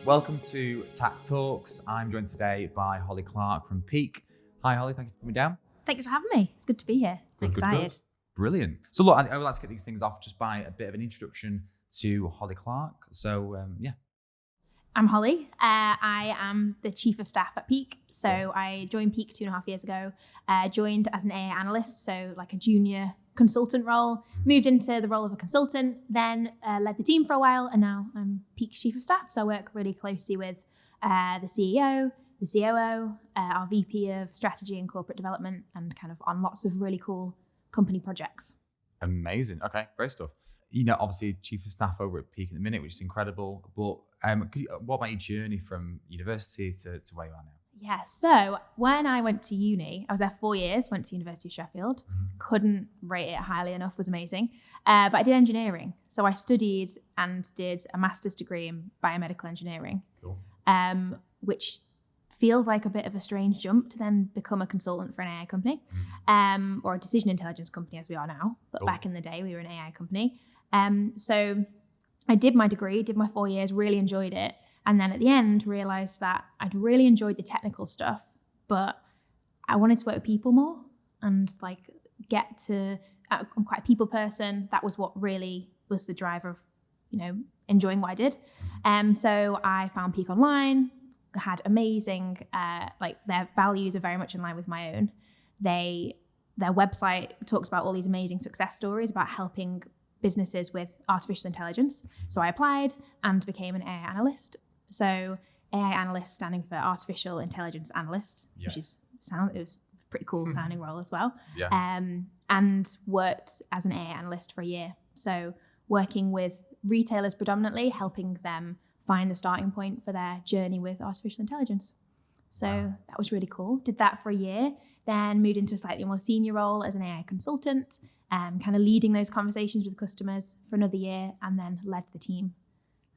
Welcome to TAC Talks. I'm joined today by Holly Clarke from Peak. Hi, Holly. Thank you for coming down. Thanks for having me. It's good to be here. I'm excited. Good. Brilliant. So look, I would like to get these things off just by a bit of an introduction to Holly Clarke. So I'm Holly. I am the Chief of Staff at Peak. So I joined Peak 2.5 years ago. Joined as an AI Analyst, so like a junior consultant role. Moved into the role of a consultant, then led the team for a while, and now I'm Peak's Chief of Staff. So I work really closely with the CEO, the COO, our VP of Strategy and Corporate Development, and kind of on lots of really cool company projects. Amazing. Okay, great stuff. You know, obviously Chief of Staff over at Peak at the minute, which is incredible. But what about your journey from university to where you are now? Yeah, so when I went to uni, I was there 4 years, went to University of Sheffield. Couldn't rate it highly enough, was amazing. But I did engineering. So I studied and did a master's degree in biomedical engineering, which feels like a bit of a strange jump to then become a consultant for an AI company, or a decision intelligence company as we are now. But back in the day, we were an AI company. So I did my degree, did my 4 years, really enjoyed it. And then at the end, realized that I'd really enjoyed the technical stuff, but I wanted to work with people more and like I'm quite a people person. That was what really was the driver of, enjoying what I did. So I found Peak online, had amazing, their values are very much in line with my own. Their website talks about all these amazing success stories about helping businesses with artificial intelligence. So I applied and became an AI analyst. So AI analyst standing for artificial intelligence analyst, which it was a pretty cool sounding role as well. And worked as an AI analyst for a year. So working with retailers predominantly, helping them find the starting point for their journey with artificial intelligence. So that was really cool. Did that for a year, then moved into a slightly more senior role as an AI consultant, kind of leading those conversations with customers for another year, and then led the team.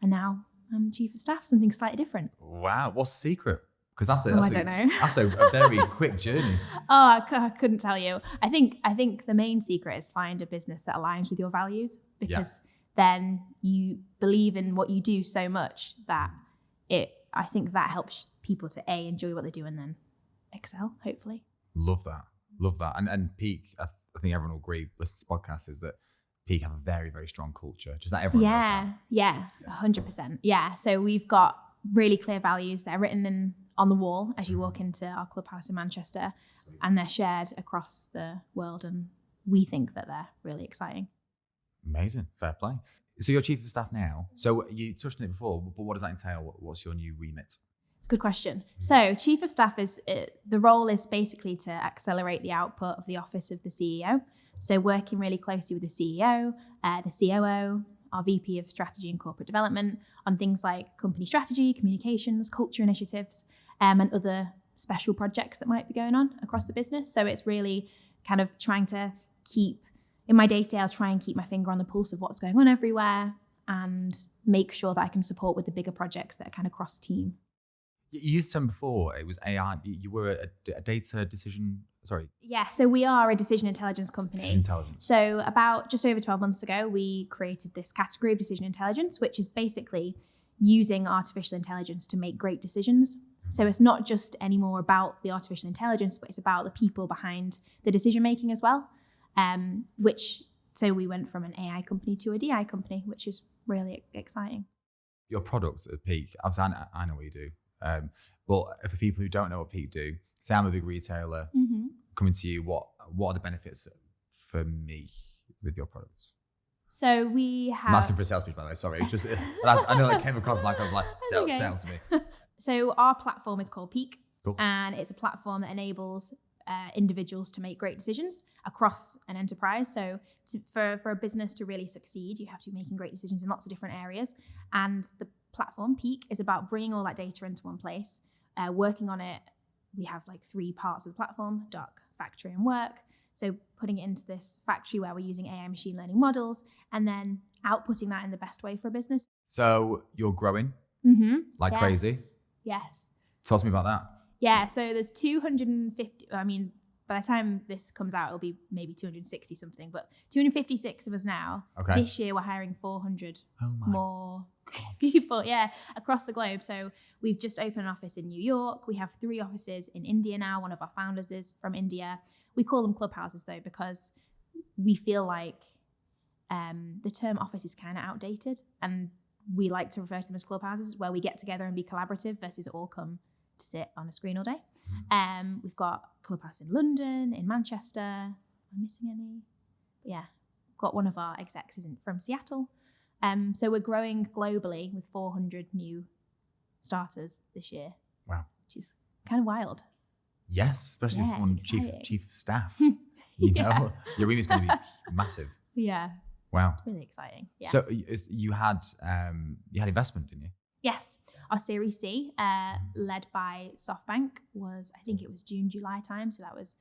And now I'm Chief of Staff, something slightly different. Wow, what's the secret? Because I don't know. That's a very quick journey. I couldn't tell you. I think the main secret is find a business that aligns with your values, because then you believe in what you do so much that I think that helps people to enjoy what they do and then excel, hopefully. Love that. And Peak, I think everyone will agree, listen to this podcast, is that Peak have a very, very strong culture. Just not everyone knows that. Yeah, 100%. Yeah, so we've got really clear values. They're written on the wall as you walk into our clubhouse in Manchester, and they're shared across the world, and we think that they're really exciting. Amazing. Fair play. So you're Chief of Staff now. So you touched on it before, but what does that entail? What's your new remit? It's a good question. So Chief of Staff the role is basically to accelerate the output of the office of the CEO. So working really closely with the CEO, the COO, our VP of Strategy and Corporate Development on things like company strategy, communications, culture initiatives, and other special projects that might be going on across the business. So it's really kind of trying to in my day-to-day, I'll try and keep my finger on the pulse of what's going on everywhere and make sure that I can support with the bigger projects that are kind of cross-team. You used some before. It was AI. You were a data decision. Sorry. Yeah, so we are a decision intelligence company. Decision intelligence. So about just over 12 months ago, we created this category of decision intelligence, which is basically using artificial intelligence to make great decisions. So it's not just anymore about the artificial intelligence, but it's about the people behind the decision making as well. So we went from an AI company to a DI company, which is really exciting. Your products at Peak, obviously I know what you do. But for people who don't know what Peak do, say I'm a big retailer coming to you, what are the benefits for me with your products? So we have... I'm asking for a sales pitch, by the way, sorry. It's just, I know that came across like I was like, sell to me. So our platform is called Peak, and it's a platform that enables individuals to make great decisions across an enterprise. So for a business to really succeed, you have to be making great decisions in lots of different areas. And the platform, Peak, is about bringing all that data into one place, working on it. We have like 3 parts of the platform: Doc, Factory, and Work. So putting it into this factory where we're using AI machine learning models and then outputting that in the best way for a business. So you're growing crazy? Yes. Talk to me about that. Yeah, so there's by the time this comes out, it'll be maybe 260 something, but 256 of us now. Okay. This year we're hiring 400 more God. people, across the globe. So we've just opened an office in New York. We have 3 offices in India now. One of our founders is from India. We call them clubhouses though, because we feel like the term office is kind of outdated, and we like to refer to them as clubhouses, where we get together and be collaborative versus all come to sit on a screen all day. We've got clubhouse in London, in Manchester. Am I missing any? But yeah, got one of our execs from Seattle. So we're growing globally with 400 new starters this year. Wow. Which is kind of wild. Yes, especially as someone chief of staff. Yeah. Your remuneration is going to be massive. Yeah. Wow. It's really exciting. Yeah. So you had investment, didn't you? Yes. Our Series C, led by SoftBank, I think it was June, July time. So that was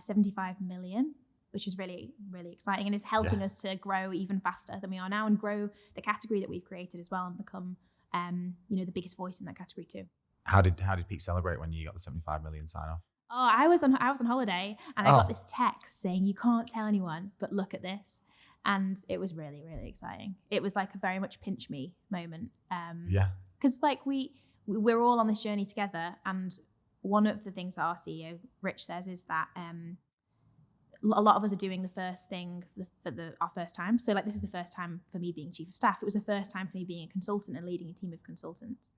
75 million, which was really, really exciting, and is helping us to grow even faster than we are now, and grow the category that we've created as well, and become, the biggest voice in that category too. How did Peak celebrate when you got the 75 million sign off? Oh, I was on holiday, and I got this text saying, "You can't tell anyone, but look at this." And it was really, really exciting. It was like a very much pinch me moment. Because like we're all on this journey together, and one of the things that our CEO Rich says is that a lot of us are doing the first thing for our first time. So like this is the first time for me being chief of staff. It was the first time for me being a consultant and leading a team of consultants.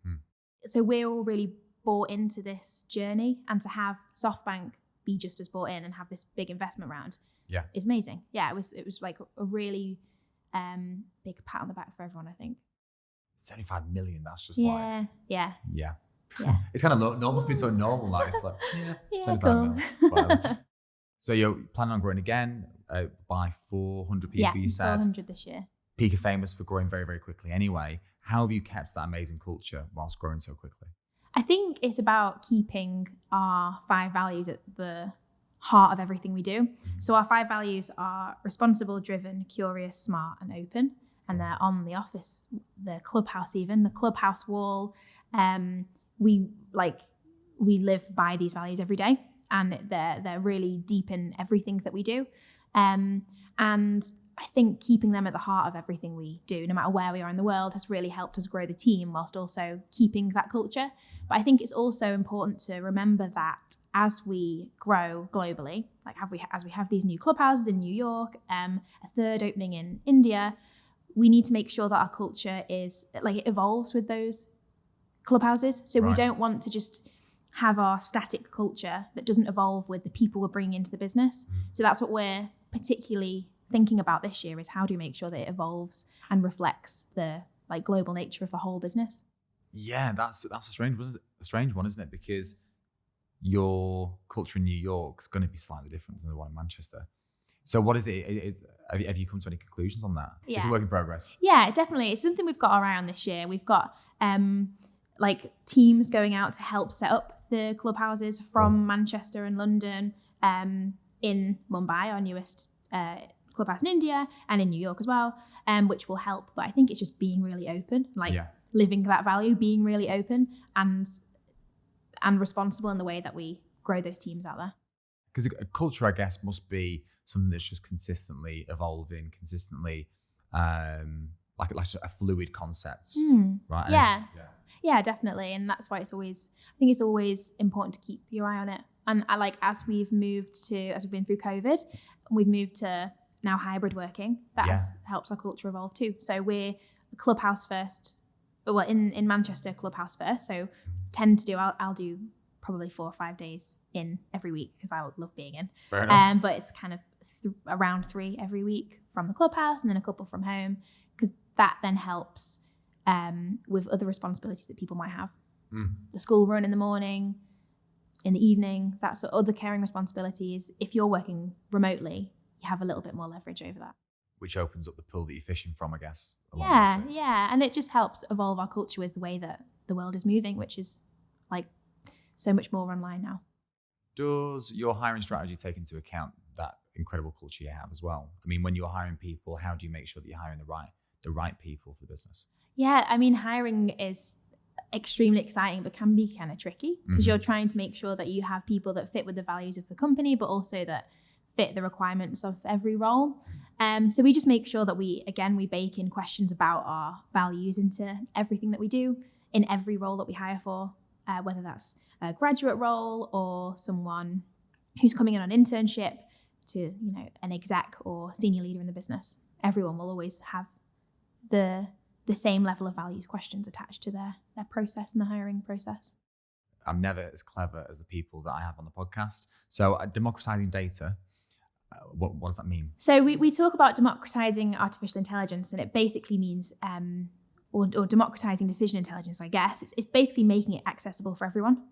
So we're all really bought into this journey, and to have SoftBank be just as bought in and have this big investment round is amazing. Yeah, it was like a really big pat on the back for everyone, I think. 75 million, that's just Yeah. It's kind of normal. It's been so normal now. It's like, 75 cool. million. So you're planning on growing again by 400 people, you said? 400 this year. Peak are famous for growing very, very quickly anyway. How have you kept that amazing culture whilst growing so quickly? I think it's about keeping our 5 values at the heart of everything we do. So our 5 values are responsible, driven, curious, smart, and open. And they're on the office, the clubhouse, even the clubhouse wall. We live by these values every day, and they're really deep in everything that we do. And I think keeping them at the heart of everything we do, no matter where we are in the world, has really helped us grow the team whilst also keeping that culture. But I think it's also important to remember that as we grow globally, like as we have these new clubhouses in New York, a third opening in India, we need to make sure that our culture is like it evolves with those clubhouses. So we don't want to just have our static culture that doesn't evolve with the people we're bringing into the business. So that's what we're particularly thinking about this year, is how do we make sure that it evolves and reflects the like global nature of the whole business. Yeah, that's a strange one, isn't it? Because your culture in New York is going to be slightly different than the one in Manchester. So what is it? Have you come to any conclusions on that? Yeah. It's a work in progress. Yeah, definitely. It's something we've got our eye on this year. We've got like teams going out to help set up the clubhouses from Manchester and London, in Mumbai, our newest clubhouse in India, and in New York as well, which will help. But I think it's just being really open, living that value, being really open and responsible in the way that we grow those teams out there. Because a culture, I guess, must be something that's just consistently evolving, consistently like a fluid concept, right? Yeah, definitely. And that's why I think it's always important to keep your eye on it. And as we've been through COVID, we've moved to now hybrid working. That has helped our culture evolve too. So we're clubhouse first. Well, in Manchester, clubhouse first. So I'll do probably 4 or 5 days in every week because I love being in. Fair enough. But it's kind of around 3 every week from the clubhouse, and then a couple from home, because that then helps with other responsibilities that people might have. The school run in the morning, in the evening, that's other caring responsibilities. If you're working remotely, you have a little bit more leverage over that. Which opens up the pool that you're fishing from, I guess. Yeah. And it just helps evolve our culture with the way that the world is moving, which is like so much more online now. Does your hiring strategy take into account that incredible culture you have as well? I mean, when you're hiring people, how do you make sure that you're hiring the right people for the business? Yeah, I mean, hiring is extremely exciting, but can be kind of tricky because you're trying to make sure that you have people that fit with the values of the company, but also that fit the requirements of every role. So we just make sure that we bake in questions about our values into everything that we do in every role that we hire for, whether that's a graduate role or someone who's coming in on internship to, an exec or senior leader in the business. Everyone will always have the same level of values questions attached to their process and the hiring process. I'm never as clever as the people that I have on the podcast. So democratizing data, what does that mean? So we talk about democratizing artificial intelligence, and it basically means, or democratizing decision intelligence, I guess. It's basically making it accessible for everyone.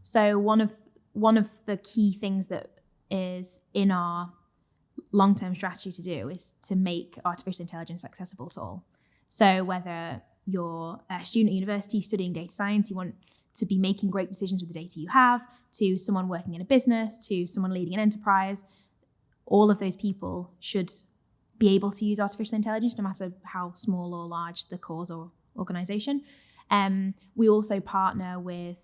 So one of the key things that is in our long-term strategy to do is to make artificial intelligence accessible to all. So whether you're a student at university studying data science, you want to be making great decisions with the data you have, to someone working in a business, to someone leading an enterprise, all of those people should be able to use artificial intelligence, no matter how small or large the cause or organization. We also partner with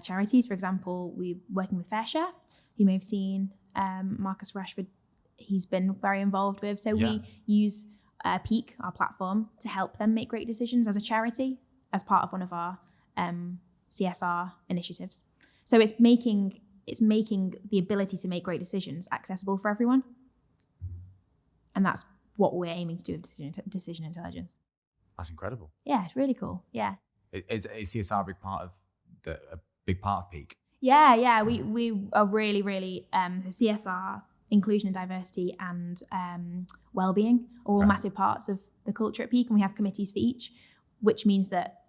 charities. For example, we're working with FairShare. You may have seen Marcus Rashford. He's been very involved with. So we use Peak, our platform, to help them make great decisions as a charity, as part of one of our CSR initiatives. So it's making the ability to make great decisions accessible for everyone. And that's what we're aiming to do with decision intelligence. That's incredible. Yeah, it's really cool. Yeah. Is CSR a big part of Peak? Yeah. We are really, really CSR, inclusion and diversity, and well-being are all massive parts of the culture at Peak, and we have committees for each, which means that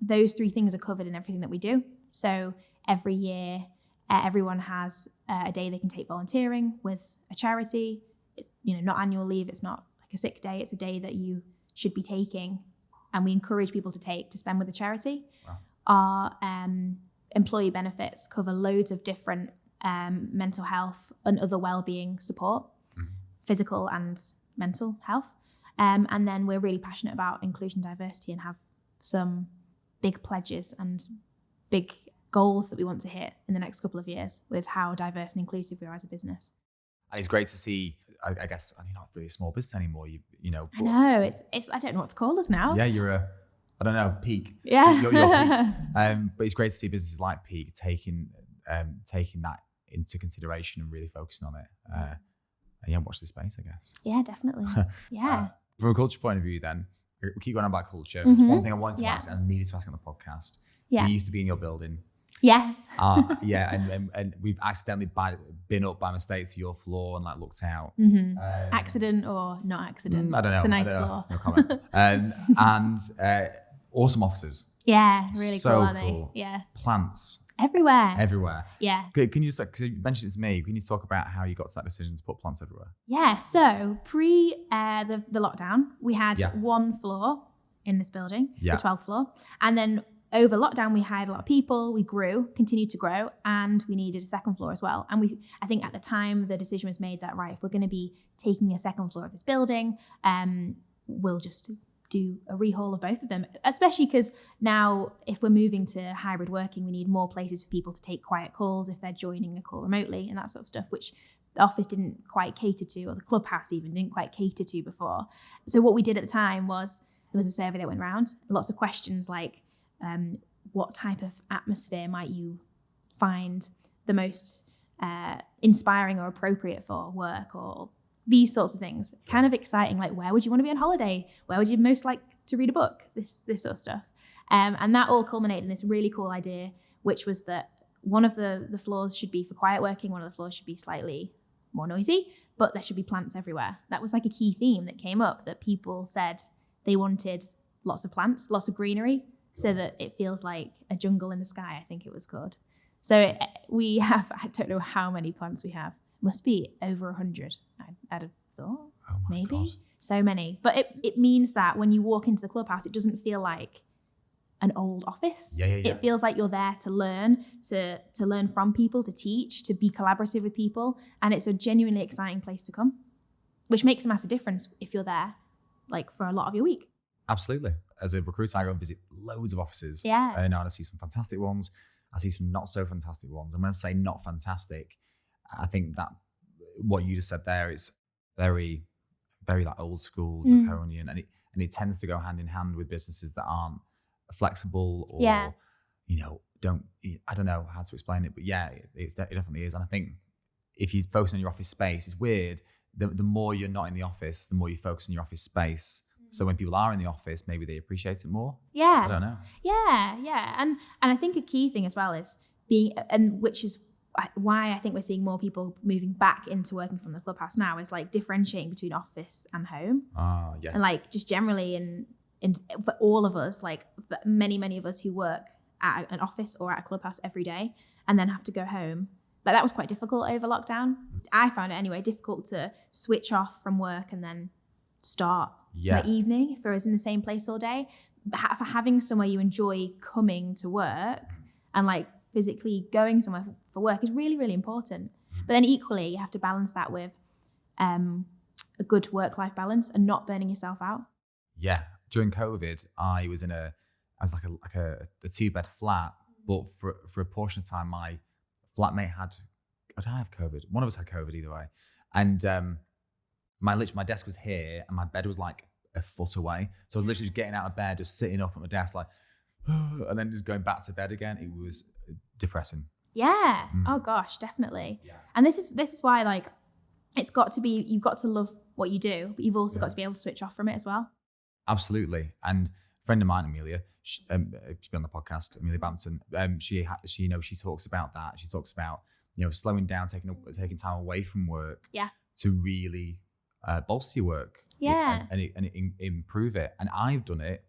those three things are covered in everything that we do. So every year, everyone has a day they can take volunteering with a charity. It's not annual leave. It's not like a sick day. It's a day that you should be taking, and we encourage people to spend with a charity. Wow. Our employee benefits cover loads of different mental health and other well-being support, physical and mental health. And then we're really passionate about inclusion and diversity and have some big pledges and big goals that we want to hit in the next couple of years with how diverse and inclusive we are as a business. And it's great to see, I guess, you're not really a small business anymore. I know, it's I don't know what to call us now. Yeah, you're Peak. Yeah. You're Peak. But it's great to see businesses like Peak taking that into consideration and really focusing on it. And watch this space, I guess. Yeah, definitely. Yeah. From a culture point of view, then, we'll keep going on about culture. One thing I wanted to ask, and I needed to ask on the podcast. Yeah. We used to be in your building. Yes. And we've accidentally been up by mistake to your floor and looked out. Accident or not accident? I don't know. It's a nice floor. No comment. And awesome offices. Yeah, really so cool, aren't cool. they? Yeah. Plants. Everywhere. Yeah. Can you just, because you mentioned it to me, can you talk about how you got to that decision to put plants everywhere? Yeah. So pre the lockdown, we had one floor in this building, the 12th floor. And then over lockdown, we hired a lot of people, we continued to grow, and we needed a second floor as well. And I think at the time, the decision was made that, if we're going to be taking a second floor of this building, we'll just do a rehaul of both of them, especially because now if we're moving to hybrid working, we need more places for people to take quiet calls if they're joining a call remotely and that sort of stuff, which the office didn't quite cater to, or the clubhouse even didn't quite cater to before. So what we did at the time was, there was a survey that went around, lots of questions like, what type of atmosphere might you find the most inspiring or appropriate for work, or these sorts of things. Kind of exciting, like where would you want to be on holiday? Where would you most like to read a book? This sort of stuff. And that all culminated in this really cool idea, which was that one of the floors should be for quiet working, one of the floors should be slightly more noisy, but there should be plants everywhere. That was like a key theme that came up, that people said they wanted lots of plants, lots of greenery, so that it feels like a jungle in the sky, I think it was called. So we have, I don't know how many plants we have. Must be over 100, I'd have thought. Oh my maybe. God. So many. But it means that when you walk into the clubhouse, it doesn't feel like an old office. Yeah. It feels like you're there to learn, to learn from people, to teach, to be collaborative with people. And it's a genuinely exciting place to come, which makes a massive difference if you're there, for a lot of your week. Absolutely. As a recruiter, I go and visit loads of offices. Yeah. And I see some fantastic ones. I see some not so fantastic ones. And when I say not fantastic, I think that what you just said there is very, very like old school, draconian, and it tends to go hand in hand with businesses that aren't flexible or I don't know how to explain it, but yeah, it definitely is. And I think if you focus on your office space, it's weird. The more you're not in the office, the more you focus on your office space. So when people are in the office, maybe they appreciate it more. Yeah. I don't know. Yeah. And I think a key thing as well is which is why I think we're seeing more people moving back into working from the clubhouse now, is like differentiating between office and home. Yeah. And like just generally for all of us, like for many of us who work at an office or at a clubhouse every day and then have to go home. Like that was quite difficult over lockdown. I found it anyway, difficult to switch off from work and then start my evening if I was in the same place all day. For having somewhere you enjoy coming to work and like physically going somewhere for work is really, really important. But then equally, you have to balance that with a good work-life balance and not burning yourself out. Yeah. During COVID, I was like a 2-bed flat, but for a portion of time, my flatmate did I have COVID? One of us had COVID either way. And my desk was here and my bed was like a foot away. So I was literally getting out of bed, just sitting up at my desk like, and then just going back to bed again. It was depressing. Yeah. Oh gosh, definitely. Yeah. And this is why like you've got to love what you do, but you've also got to be able to switch off from it as well. Absolutely. And a friend of mine, Amelia, she's been on the podcast, Amelia Banton. She talks about that. She talks about slowing down, taking time away from work. Yeah. To really bolster your work. Yeah. And improve it. And I've done it,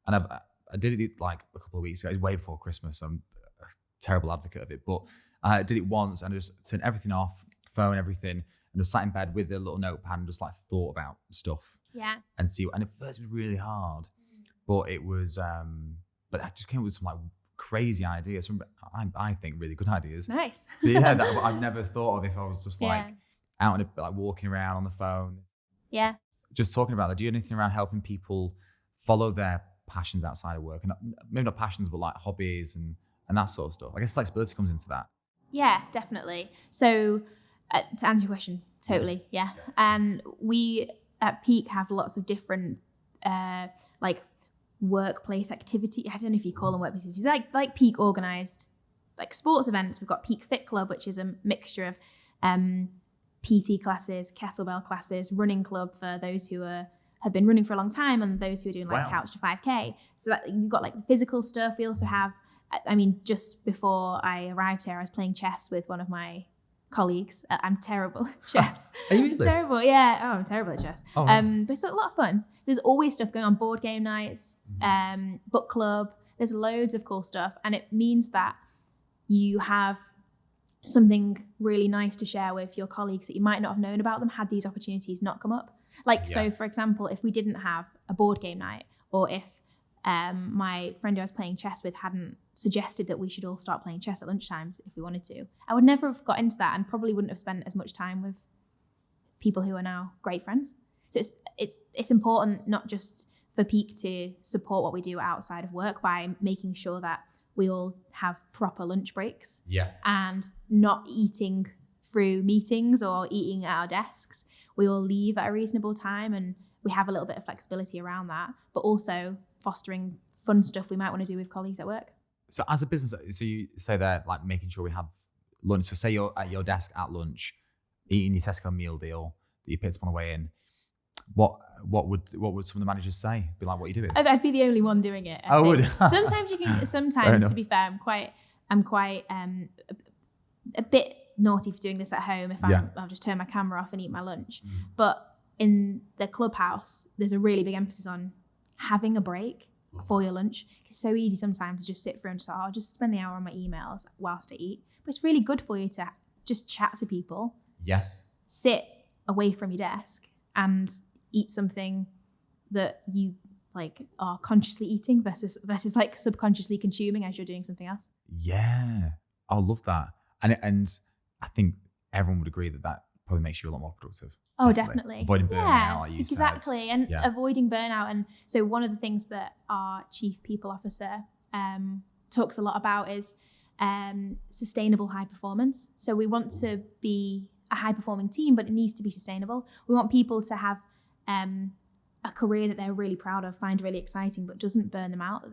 and I did it like a couple of weeks ago. It was way before Christmas. I'm a terrible advocate of it, but I did it once and I just turned everything off, phone, everything, and just sat in bed with a little notepad and just like thought about stuff. Yeah. And at first it was really hard, but it was, but I just came up with some like crazy ideas, some I think really good ideas. Nice. That I've never thought of if I was just like out and like walking around on the phone. Yeah. Just talking about that. Do you do anything around helping people follow their passions outside of work? And maybe not passions, but like hobbies and that sort of stuff. I guess flexibility comes into that. Yeah, definitely. So to answer your question, totally. Yeah. And we at Peak have lots of different like workplace activity. I don't know if you call them workplace activities. Like Peak organised like sports events. We've got Peak Fit Club, which is a mixture of PT classes, kettlebell classes, running club for those who have been running for a long time and those who are doing like couch to 5K. So that you've got like the physical stuff. We also have, just before I arrived here, I was playing chess with one of my colleagues. I'm terrible at chess. Are you really? Terrible, yeah. Oh, I'm terrible at chess. Oh, right. But it's a lot of fun. So there's always stuff going on, board game nights, book club. There's loads of cool stuff. And it means that you have something really nice to share with your colleagues that you might not have known about them had these opportunities not come up. So for example, if we didn't have a board game night, or if my friend who I was playing chess with hadn't suggested that we should all start playing chess at lunchtimes if we wanted to, I would never have got into that and probably wouldn't have spent as much time with people who are now great friends. So it's important not just for Peak to support what we do outside of work by making sure that we all have proper lunch breaks and not eating through meetings or eating at our desks. We all leave at a reasonable time and we have a little bit of flexibility around that, but also fostering fun stuff we might want to do with colleagues at work. So as a business, so you say that like making sure we have lunch. So say you're at your desk at lunch, eating your Tesco meal deal that you picked up on the way in. What would some of the managers say? Be like, what are you doing? I'd be the only one doing it. I would. Sometimes you can. Sometimes, to be fair, I'm quite a bit naughty for doing this at home. If I'll just turn my camera off and eat my lunch. But in the clubhouse, there's a really big emphasis on having a break for your lunch. It's so easy sometimes to just sit through and say, I'll just spend the hour on my emails whilst I eat. But it's really good for you to just chat to people. Yes. Sit away from your desk and eat something that you like are consciously eating versus like subconsciously consuming as you're doing something else. Yeah, I love that, and I think everyone would agree that probably makes you a lot more productive. Oh, definitely. Avoiding burnout, like you exactly. said. And avoiding burnout. And so one of the things that our chief people officer talks a lot about is sustainable high performance. So we want to be a high performing team, but it needs to be sustainable. We want people to have a career that they're really proud of, find really exciting, but doesn't burn them out.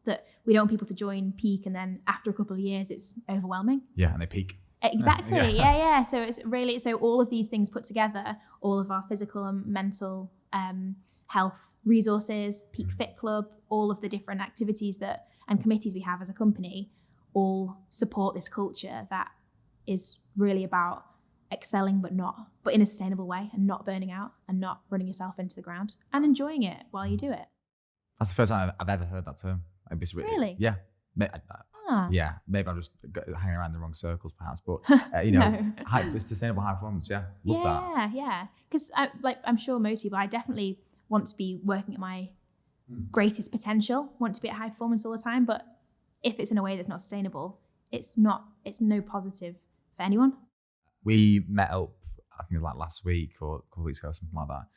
That we don't want people to join peak and then after a couple of years it's overwhelming. Yeah, and they peak. Exactly. yeah. So it's really, so all of these things put together, all of our physical and mental health resources, Peak Fit Club, all of the different activities and committees we have as a company all support this culture that is really about excelling but in a sustainable way, and not burning out and not running yourself into the ground, and enjoying it while you do it. That's the first time I've ever heard that term. Really? Yeah. Yeah, maybe I'm just hanging around in the wrong circles, perhaps. But sustainable high performance. Yeah, love that. Yeah. Because I'm sure most people, I definitely want to be working at my greatest potential. Want to be at high performance all the time. But if it's in a way that's not sustainable, it's no positive for anyone. We met up, I think it was like last week or a couple of weeks ago, something like that.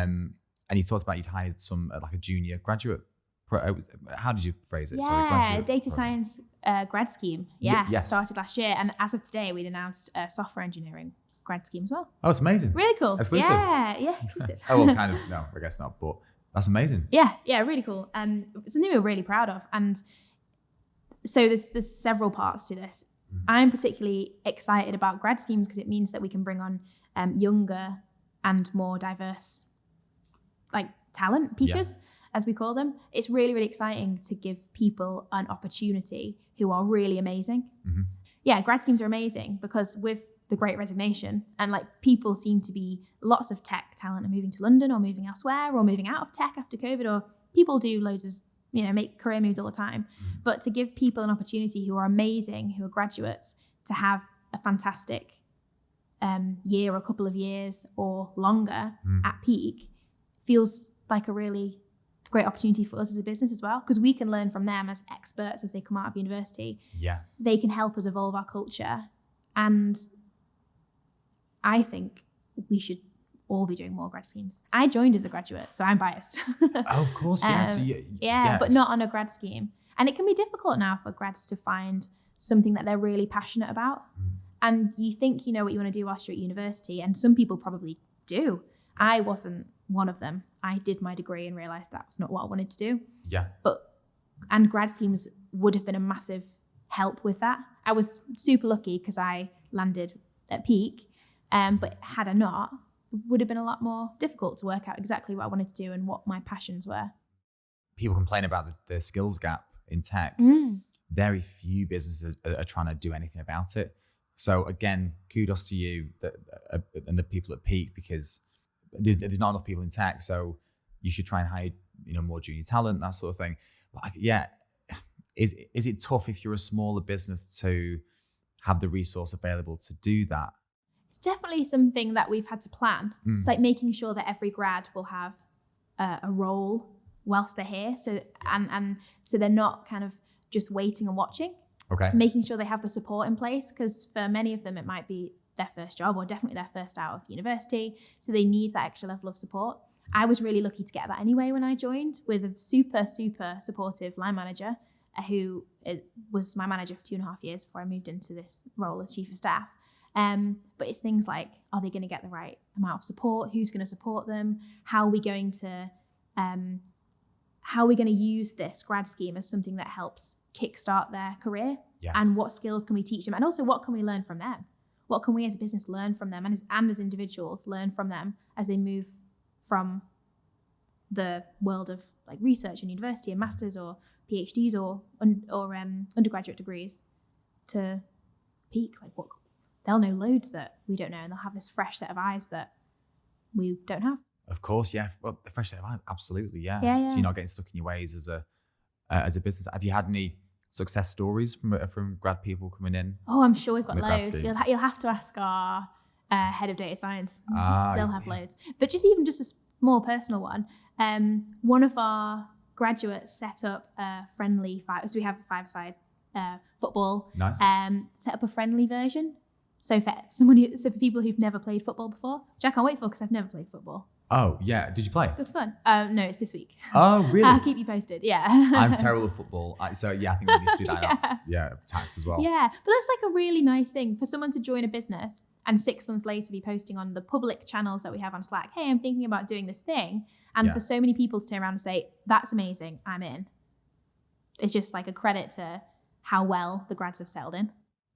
And you talked about you'd hired some like a junior graduate. How did you phrase it? Yeah, data science grad scheme. Yes. Started last year, and as of today, we'd announced a software engineering grad scheme as well. Oh, it's amazing. Really cool. Exclusive. Yeah, exclusive. Oh, well, kind of. No, I guess not. But that's amazing. Yeah, really cool. Something we're really proud of. And so there's several parts to this. I'm particularly excited about grad schemes because it means that we can bring on younger and more diverse, like talent peakers. Yeah. As we call them. It's really, really exciting to give people an opportunity who are really amazing. Mm-hmm. Yeah, grad schemes are amazing because with the Great Resignation, and like people seem to be, lots of tech talent are moving to London or moving elsewhere or moving out of tech after COVID, or people do loads of, make career moves all the time. Mm-hmm. But to give people an opportunity who are amazing, who are graduates, to have a fantastic year or a couple of years or longer at peak feels like a really great opportunity for us as a business as well, because we can learn from them as experts as they come out of university. Yes. They can help us evolve our culture. And I think we should all be doing more grad schemes. I joined as a graduate, so I'm biased. Oh, of course, yeah. But not on a grad scheme. And it can be difficult now for grads to find something that they're really passionate about. And you think you know what you want to do whilst you're at university, and some people probably do. I wasn't one of them. I did my degree and realised that was not what I wanted to do. Yeah. And grad schemes would have been a massive help with that. I was super lucky because I landed at peak, but had I not, it would have been a lot more difficult to work out exactly what I wanted to do and what my passions were. People complain about the skills gap in tech. Very few businesses are trying to do anything about it. So again, kudos to you and the people at peak, because there's not enough people in tech, so you should try and hire more junior talent, that sort of thing. But is it tough if you're a smaller business to have the resource available to do that? It's definitely something that we've had to plan. It's like making sure that every grad will have a role whilst they're here, so they're not kind of just waiting and watching. Okay. Making sure they have the support in place, because for many of them it might be their first job or definitely their first out of university. So they need that extra level of support. I was really lucky to get that anyway when I joined, with a super, super supportive line manager who was my manager for 2.5 years before I moved into this role as chief of staff. But it's things like, are they going to get the right amount of support? Who's going to support them? How are we going to use this grad scheme as something that helps kickstart their career? Yes. And what skills can we teach them? And also, what can we learn from them? What can we as a business learn from them, and as individuals learn from them as they move from the world of like research and university and masters or PhDs or undergraduate degrees to peak? Like, what they'll know loads that we don't know, and they'll have this fresh set of eyes that we don't have. Of course, yeah. Well, the fresh set of eyes, absolutely, yeah. Yeah. So you're not getting stuck in your ways as a business. Have you had any success stories from grad people coming in? Oh, I'm sure we've got loads. You'll have to ask our head of data science. They'll have loads. But just a small personal one. One of our graduates set up a friendly so we have a 5-side football. Nice. Set up a friendly version So for people who've never played football before, which I can't wait for because I've never played football. Oh, yeah. Did you play? Good fun. No, it's this week. Oh, really? I'll keep you posted. Yeah. I'm terrible at football. So, yeah, I think we need to do that. Yeah, tax as well. Yeah. But that's like a really nice thing for someone to join a business and 6 months later be posting on the public channels that we have on Slack, hey, I'm thinking about doing this thing. And for so many people to turn around and say, that's amazing, I'm in. It's just like a credit to how well the grads have settled in.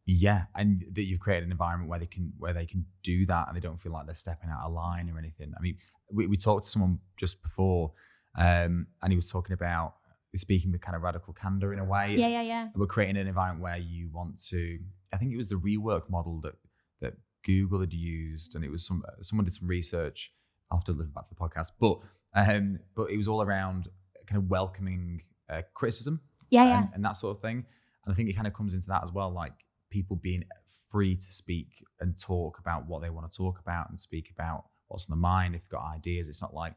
Yeah, and that you've created an environment where they can do that and they don't feel like they're stepping out of line or anything. I mean, we talked to someone just before, and he was talking about speaking with kind of radical candor in a way. Yeah. We're creating an environment where you want to. I think it was the rework model that Google had used, and it was someone did some research. I'll have to listen back to the podcast, but it was all around kind of welcoming criticism, and that sort of thing. And I think it kind of comes into that as well, like people being free to speak and talk about what they want to talk about and speak about what's on the mind. If they've got ideas, it's not like,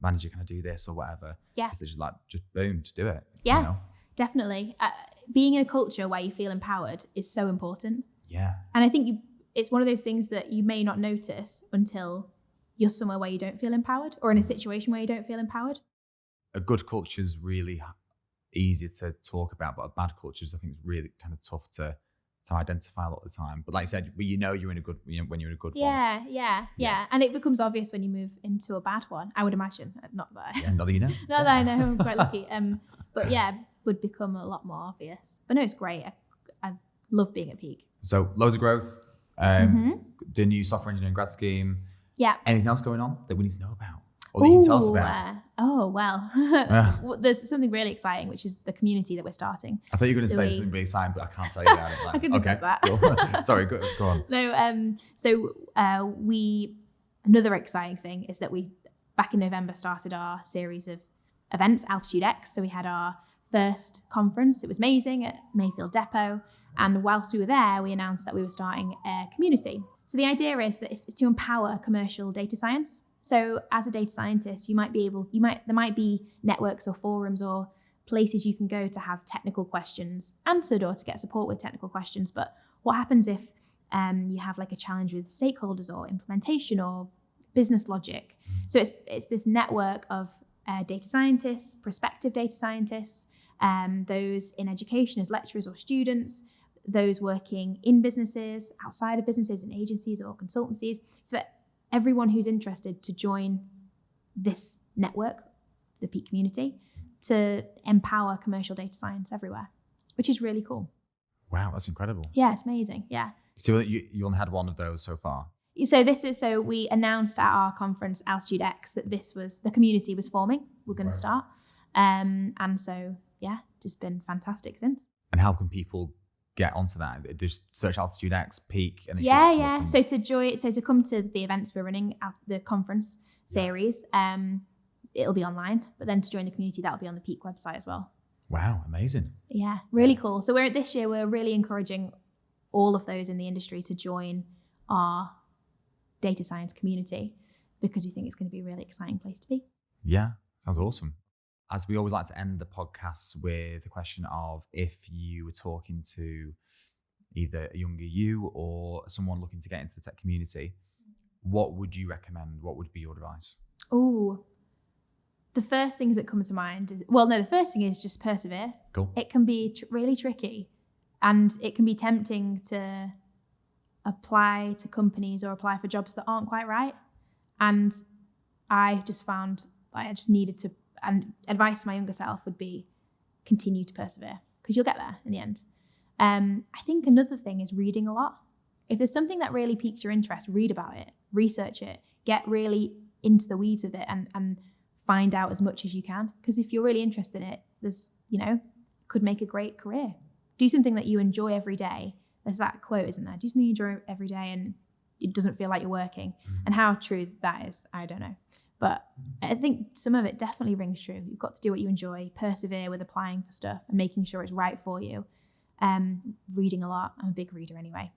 manager, can I do this or whatever? Yeah. It's just like, just boom, just do it. Yeah, you know? Definitely. Being in a culture where you feel empowered is so important. Yeah. And I think it's one of those things that you may not notice until you're somewhere where you don't feel empowered or in a situation where you don't feel empowered. A good culture is really easy to talk about, but a bad culture is, I think, is really kind of tough to identify a lot of the time. But like I said, you're in a good, when you're in a good one. Yeah. And it becomes obvious when you move into a bad one, I would imagine. Not that not that you know. Not that I know, I'm quite lucky. But yeah, would become a lot more obvious. But no, it's great. I love being at Peak. So loads of growth. The new software engineering grad scheme. Yeah. Anything else going on that we need to know about? Or that you can tell us about? There's something really exciting, which is the community that we're starting. I thought you were going to say something really exciting, but I can't tell you about it. I could just say that. Cool. Sorry, go on. No, another exciting thing is that we, back in November, started our series of events, Altitude X. So we had our first conference. It was amazing at Mayfield Depot. And whilst we were there, we announced that we were starting a community. So the idea is that it's to empower commercial data science. So as a data scientist, there might be networks or forums or places you can go to have technical questions answered or to get support with technical questions. But what happens if you have like a challenge with stakeholders or implementation or business logic? So it's this network of data scientists, prospective data scientists, those in education as lecturers or students, those working in businesses, outside of businesses, in agencies or consultancies. So everyone who's interested to join this network, the Peak community, to empower commercial data science everywhere, which is really cool. Wow, that's incredible. Yeah, it's amazing. Yeah. So you only had one of those so far? So we announced at our conference Altitude X that the community was forming. We're going to start. And so, yeah, just been fantastic since. And how can people get onto that? Just search Altitude X, Peak, and So to come to the events we're running at the conference series, it'll be online. But then to join the community, that'll be on the Peak website as well. Wow, amazing! Yeah, really cool. So this year we're really encouraging all of those in the industry to join our data science community because we think it's going to be a really exciting place to be. Yeah, sounds awesome. As we always like to end the podcasts with the question of, if you were talking to either a younger you or someone looking to get into the tech community, what would you recommend? What would be your advice? Oh, the first things that come to mind is, the first thing is just persevere. Cool. It can be really tricky and it can be tempting to apply to companies or apply for jobs that aren't quite right. And I just found I just needed to, and advice to my younger self would be continue to persevere because you'll get there in the end. I think another thing is reading a lot. If there's something that really piques your interest, read about it, research it, get really into the weeds with it and find out as much as you can. Because if you're really interested in it, could make a great career. Do something that you enjoy every day. There's that quote, isn't there? Do something you enjoy every day and it doesn't feel like you're working. And how true that is, I don't know. But I think some of it definitely rings true. You've got to do what you enjoy, persevere with applying for stuff and making sure it's right for you. Reading a lot. I'm a big reader anyway.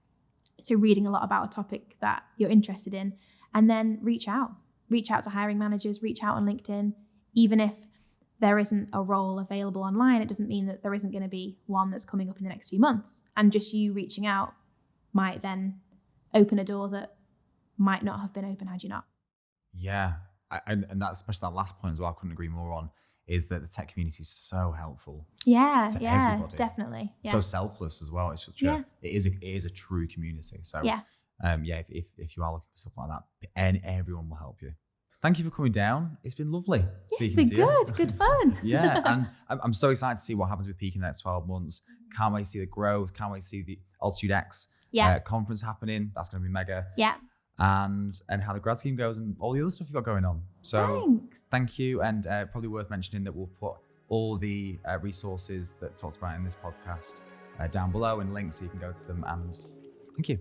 So reading a lot about a topic that you're interested in, and then reach out. Reach out to hiring managers, reach out on LinkedIn. Even if there isn't a role available online, it doesn't mean that there isn't going to be one that's coming up in the next few months. And just you reaching out might then open a door that might not have been open had you not. Yeah. And that, especially that last point as well, I couldn't agree more on, is that the tech community is so helpful. Yeah, to yeah, everybody. Definitely. Yeah. So selfless as well. It's such it is a true community. So if you are looking for stuff like that, and everyone will help you. Thank you for coming down. It's been lovely. Yeah, it's been good fun. Yeah, and I'm so excited to see what happens with Peak in the next 12 months. Can't wait to see the growth. Can't wait to see the Altitude X conference happening. That's going to be mega. Yeah. And how the grad scheme goes and all the other stuff you've got going on. So thank you. And probably worth mentioning that we'll put all the resources that talked about in this podcast down below and links so you can go to them. And thank you.